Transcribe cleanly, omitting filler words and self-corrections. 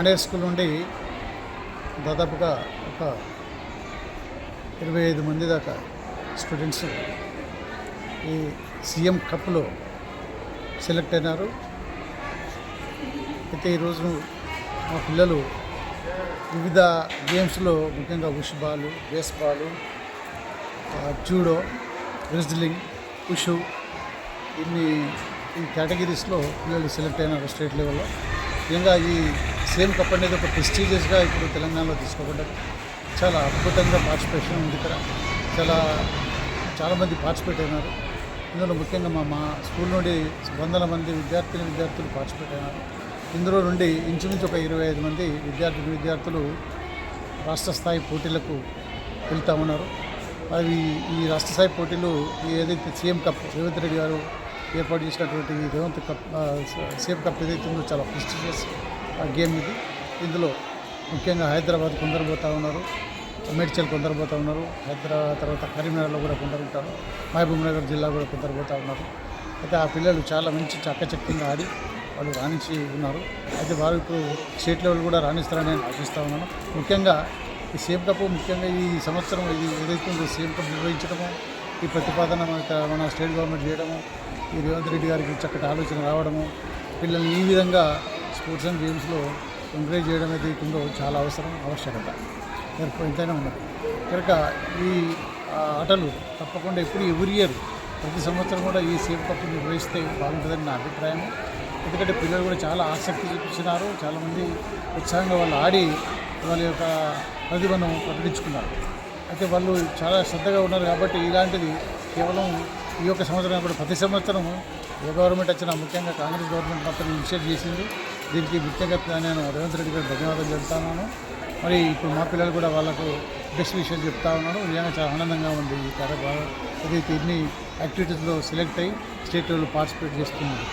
Maner school నుండి దాదాపుగా ఒక 25 మంది దాకా స్టూడెంట్స్ ఈ సీఎం కప్లో సెలెక్ట్ అయినారు. అయితే ఈరోజు మా పిల్లలు వివిధ గేమ్స్లో ముఖ్యంగా ఉష్ బాలు, బేస్బాలు, జూడో, రెజ్లింగ్, ఉషు ఈ కేటగిరీస్లో పిల్లలు సెలెక్ట్ అయినారు స్టేట్ లెవెల్లో. ముఖ్యంగా ఈ సీఎం కప్ అనేది ఒక ప్రెస్టీజియస్గా ఇప్పుడు తెలంగాణలో తీసుకోబడ్డది. చాలా అద్భుతంగా పార్టిసిపేషన్ ఉంది ఇక్కడ. చాలామంది పార్టిసిపేట్ అయినారు. ఇందులో ముఖ్యంగా మా స్కూల్ నుండి వందల మంది విద్యార్థులు పార్టిసిపేట్ అయినారు. ఇందులో నుండి ఇంచుమించు ఒక 25 మంది విద్యార్థులు రాష్ట్ర స్థాయి పోటీలకు వెళ్తూ ఉన్నారు. అవి ఈ రాష్ట్ర స్థాయి పోటీలు ఏదైతే సీఎం కప్ రేవంత్ రెడ్డి గారు ఏర్పాటు చేసినటువంటి సీఎం కప్ ఏదైతే ఉందో చాలా ప్రెస్టీజియస్ గేమ్ ఇది. ఇందులో ముఖ్యంగా హైదరాబాద్ కొందరు పోతూ ఉన్నారు, మేడ్చల్ కొందరు పోతూ ఉన్నారు, తర్వాత కరీంనగర్లో కూడా కొందరు ఉంటారు, మహబూబ్ నగర్ జిల్లా కూడా కొందరు పోతూ ఉన్నారు. అయితే ఆ పిల్లలు చాలా మంచి చక్కచక్యంగా ఆడి వాళ్ళు రాణించి ఉన్నారు. అయితే వారు ఇప్పుడు స్టేట్ లెవెల్ కూడా రాణిస్తారని నేను ఆశిస్తూ ఉన్నాను. ముఖ్యంగా ఈ సీఎం కప్ ముఖ్యంగా ఈ సంవత్సరం ఇది ఏదైతే ఉందో సీఎం కప్ నిర్వహించడము, ఈ ప్రతిపాదన మన స్టేట్ గవర్నమెంట్ చేయడము, ఈ రేవంత్ రెడ్డి గారికి చక్కటి ఆలోచన రావడము, పిల్లల్ని ఈ విధంగా స్పోర్ట్స్ అండ్ గేమ్స్లో ఎంకరేజ్ చేయడం ఏదైతే ఉందో చాలా ఆవశ్యకత ఎంతైనా ఉన్నది. కనుక ఈ ఆటలు తప్పకుండా ఎవ్రీ ఇయర్ ప్రతి సంవత్సరం కూడా ఈ సీఎం కప్ నిర్వహిస్తే బాగుంటుందని నా అభిప్రాయం. ఎందుకంటే పిల్లలు కూడా చాలా ఆసక్తి చూపించినారు, చాలామంది ఉత్సాహంగా వాళ్ళు ఆడి వాళ్ళ యొక్క ప్రతిభను ప్రకటించుకున్నారు. అయితే వాళ్ళు చాలా శ్రద్ధగా ఉన్నారు కాబట్టి ఇలాంటిది కేవలం ఈ యొక్క సంవత్సరం కూడా ప్రతి సంవత్సరం ఏ గవర్నమెంట్ వచ్చినా ముఖ్యంగా కాంగ్రెస్ గవర్నమెంట్ మాత్రం ఇనిషియేట్ చేసింది. దీనికి ముఖ్యంగా నేను రేవంత్ రెడ్డి గారికి ధన్యవాదాలు చెప్తాను. మరి ఇప్పుడు మా పిల్లలు కూడా వాళ్ళకు బెస్ట్ విషయాలు చెప్తా ఉన్నాను. నిజంగా చాలా ఆనందంగా ఉంది ఈ కార్యక్రమం ఏదైతే ఇన్ని యాక్టివిటీస్లో సెలెక్ట్ అయ్యి స్టేట్ లెవెల్లో పార్టిసిపేట్ చేస్తున్నారు.